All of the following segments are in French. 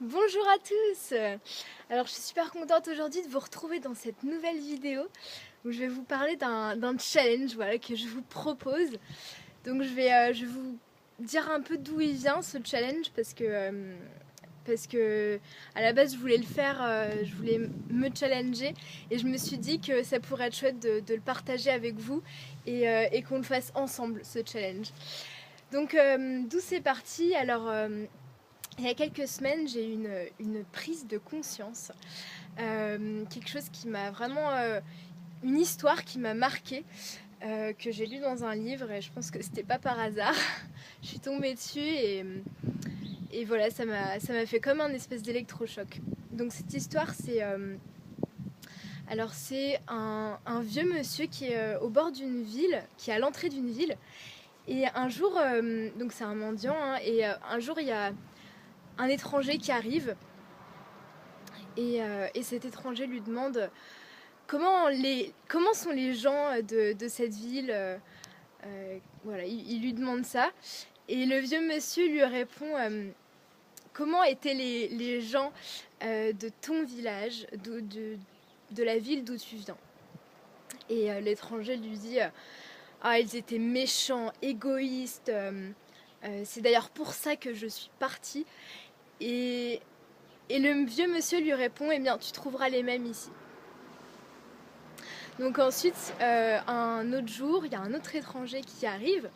Bonjour à tous. Alors je suis super contente aujourd'hui de vous retrouver dans cette nouvelle vidéo où je vais vous parler d'un challenge, voilà, que je vous propose. Donc je vais vous dire un peu d'où il vient ce challenge parce que à la base je voulais le faire, je voulais me challenger et je me suis dit que ça pourrait être chouette de le partager avec vous et qu'on le fasse ensemble ce challenge. Donc d'où c'est parti. Alors il y a quelques semaines, j'ai eu une prise de conscience, quelque chose qui m'a vraiment, une histoire qui m'a marquée, que j'ai lue dans un livre et je pense que c'était pas par hasard. Je suis tombée dessus et voilà, ça m'a fait comme un espèce d'électrochoc. Donc cette histoire, c'est un vieux monsieur qui est au bord d'une ville, qui est à l'entrée d'une ville. Et un jour, donc c'est un mendiant, hein, et un jour il y a un étranger qui arrive. Et cet étranger lui demande comment sont les gens de cette ville. Voilà, il lui demande ça. Et le vieux monsieur lui répond comment étaient les gens de ton village, de la ville d'où tu viens. Et l'étranger lui dit ah, ils étaient méchants, égoïstes. C'est d'ailleurs pour ça que je suis partie. Et, et le vieux monsieur lui répond eh bien, tu trouveras les mêmes ici. Donc ensuite, un autre jour, il y a un autre étranger qui arrive.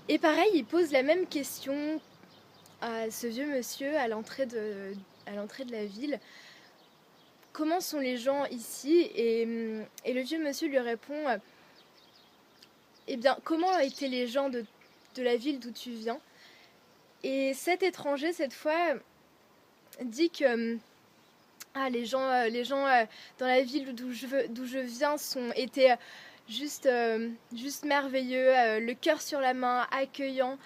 Et pareil, il pose la même question à ce vieux monsieur à l'entrée de la ville. Comment sont les gens ici et le vieux monsieur lui répond eh bien, comment étaient les gens de la ville d'où tu viens. Et cet étranger, cette fois, dit que les gens dans la ville d'où je viens étaient juste merveilleux, le cœur sur la main, accueillant.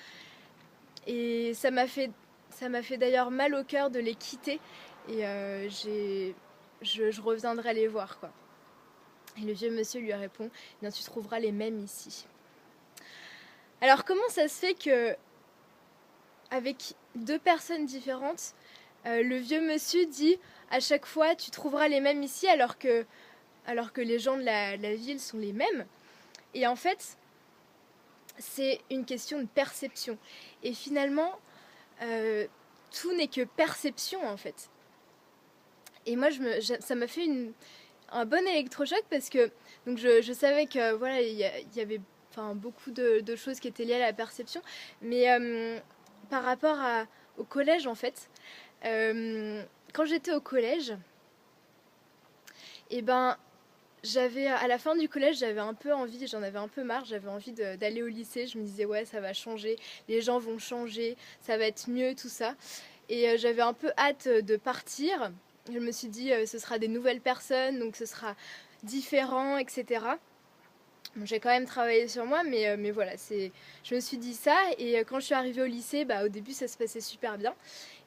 Et ça m'a fait d'ailleurs mal au cœur de les quitter. Et je reviendrai les voir, quoi. Et le vieux monsieur lui répond eh bien, tu trouveras les mêmes ici. Alors comment ça se fait que avec deux personnes différentes, le vieux monsieur dit à chaque fois tu trouveras les mêmes ici alors que les gens de la ville sont les mêmes. Et en fait, c'est une question de perception. Et finalement, tout n'est que perception en fait. Et moi, ça m'a fait un bon électrochoc parce que donc je savais que voilà, il y avait beaucoup de choses qui étaient liées à la perception. Mais par rapport au collège en fait, quand j'étais au collège, et ben à la fin du collège, j'avais un peu envie, j'en avais un peu marre, j'avais envie d'aller au lycée. Je me disais ouais, ça va changer, les gens vont changer, ça va être mieux, tout ça. Et j'avais un peu hâte de partir. Je me suis dit ce sera des nouvelles personnes, donc ce sera différent, etc. Bon, j'ai quand même travaillé sur moi, mais voilà, je me suis dit ça. Et quand je suis arrivée au lycée, au début ça se passait super bien.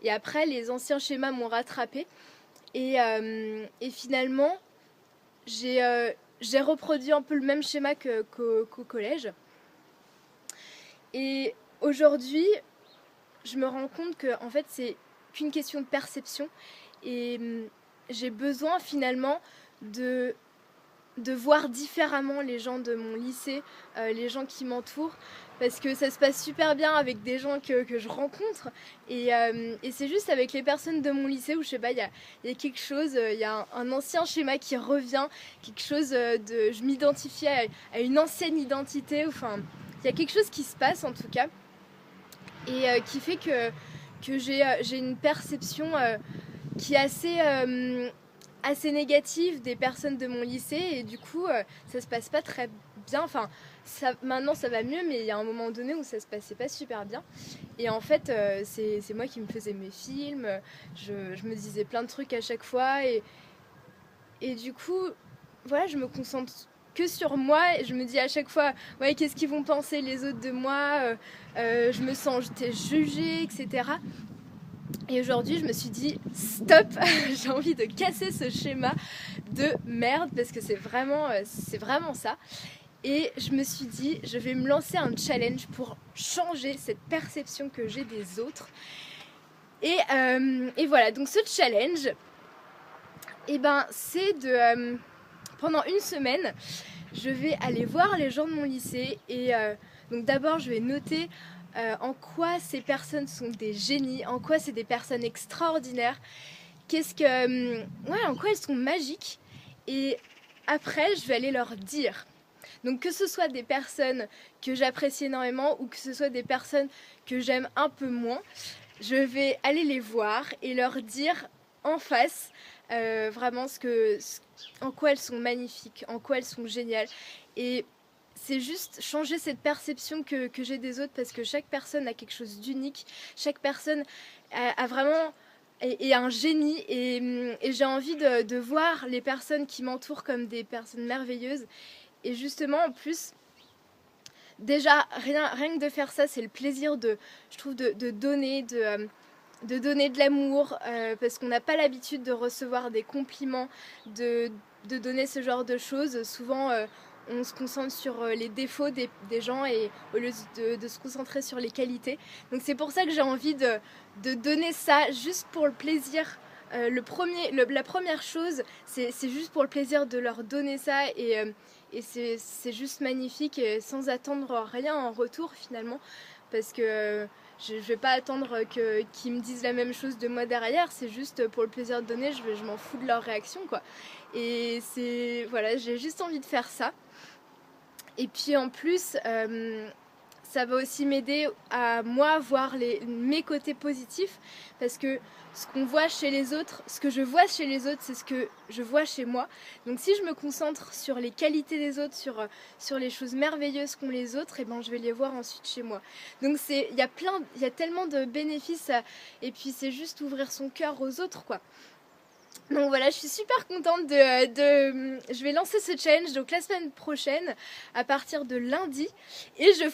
Et après, les anciens schémas m'ont rattrapée. Et finalement, j'ai reproduit un peu le même schéma qu'au collège. Et aujourd'hui, je me rends compte que en fait, c'est qu'une question de perception. Et j'ai besoin finalement de voir différemment les gens de mon lycée, les gens qui m'entourent, parce que ça se passe super bien avec des gens que je rencontre, et c'est juste avec les personnes de mon lycée où je sais pas, il y a quelque chose, il y a un ancien schéma qui revient, quelque chose je m'identifie à une ancienne identité, enfin, il y a quelque chose qui se passe en tout cas, et qui fait que j'ai une perception qui est assez négative des personnes de mon lycée, et du coup ça se passe pas très bien, enfin maintenant ça va mieux, mais il y a un moment donné où ça se passait pas super bien. Et en fait c'est moi qui me faisais mes films, je me disais plein de trucs à chaque fois, et du coup voilà, je me concentre que sur moi et je me dis à chaque fois ouais, qu'est-ce qu'ils vont penser les autres de moi, je me sens jugée, etc. Et aujourd'hui, je me suis dit stop, j'ai envie de casser ce schéma de merde parce que c'est vraiment ça. Et je me suis dit, je vais me lancer un challenge pour changer cette perception que j'ai des autres. Et voilà, donc ce challenge, et ben, c'est de... pendant une semaine, je vais aller voir les gens de mon lycée et donc d'abord je vais noter en quoi ces personnes sont des génies, en quoi c'est des personnes extraordinaires, en quoi elles sont magiques, et après je vais aller leur dire. Donc que ce soit des personnes que j'apprécie énormément ou que ce soit des personnes que j'aime un peu moins, je vais aller les voir et leur dire en face vraiment en quoi elles sont magnifiques, en quoi elles sont géniales. Et c'est juste changer cette perception que j'ai des autres, parce que chaque personne a quelque chose d'unique, chaque personne a vraiment est un génie, et j'ai envie de voir les personnes qui m'entourent comme des personnes merveilleuses. Et justement, en plus, déjà, rien que de faire ça, c'est le plaisir je trouve, de donner, de donner de l'amour, parce qu'on n'a pas l'habitude de recevoir des compliments, de donner ce genre de choses. Souvent, on se concentre sur les défauts des gens, et au lieu de se concentrer sur les qualités. Donc c'est pour ça que j'ai envie de donner ça, juste pour le plaisir. La première chose, c'est juste pour le plaisir de leur donner ça, et c'est juste magnifique, et sans attendre rien en retour finalement, parce que je vais pas attendre qu'ils me disent la même chose de moi derrière, c'est juste pour le plaisir de donner, je m'en fous de leur réaction, quoi. Et voilà, j'ai juste envie de faire ça. Et puis en plus, ça va aussi m'aider à moi voir mes côtés positifs, parce que ce qu'on voit chez les autres, ce que je vois chez les autres, c'est ce que je vois chez moi. Donc si je me concentre sur les qualités des autres, sur les choses merveilleuses qu'ont les autres, et ben je vais les voir ensuite chez moi. Donc il y a tellement de bénéfices, et puis c'est juste ouvrir son cœur aux autres, quoi. Donc voilà, je suis super contente je vais lancer ce challenge donc la semaine prochaine à partir de lundi, et je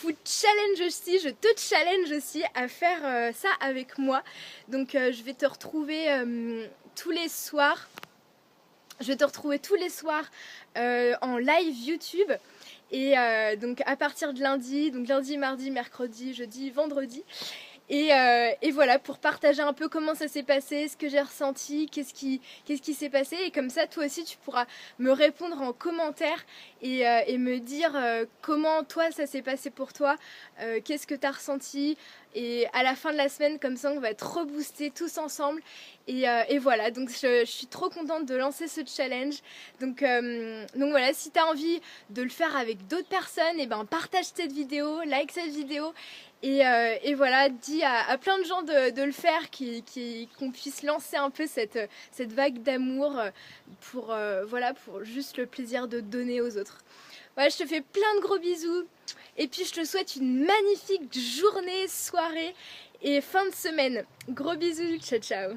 te challenge aussi à faire ça avec moi. Donc je vais te retrouver tous les soirs. Je vais te retrouver tous les soirs en live YouTube. Et donc à partir de lundi, donc lundi, mardi, mercredi, jeudi, vendredi. Et voilà, pour partager un peu comment ça s'est passé, ce que j'ai ressenti, qu'est-ce qui s'est passé. Et comme ça, toi aussi, tu pourras me répondre en commentaire et me dire comment toi, ça s'est passé pour toi, qu'est-ce que tu as ressenti. Et à la fin de la semaine, comme ça, on va être reboostés tous ensemble. Et voilà, donc je suis trop contente de lancer ce challenge. Donc voilà, si tu as envie de le faire avec d'autres personnes, et ben partage cette vidéo, like cette vidéo. Et voilà, dis à plein de gens de le faire, qu'on puisse lancer un peu cette vague d'amour pour juste le plaisir de donner aux autres. Voilà, je te fais plein de gros bisous, et puis je te souhaite une magnifique journée, soirée et fin de semaine. Gros bisous, ciao ciao.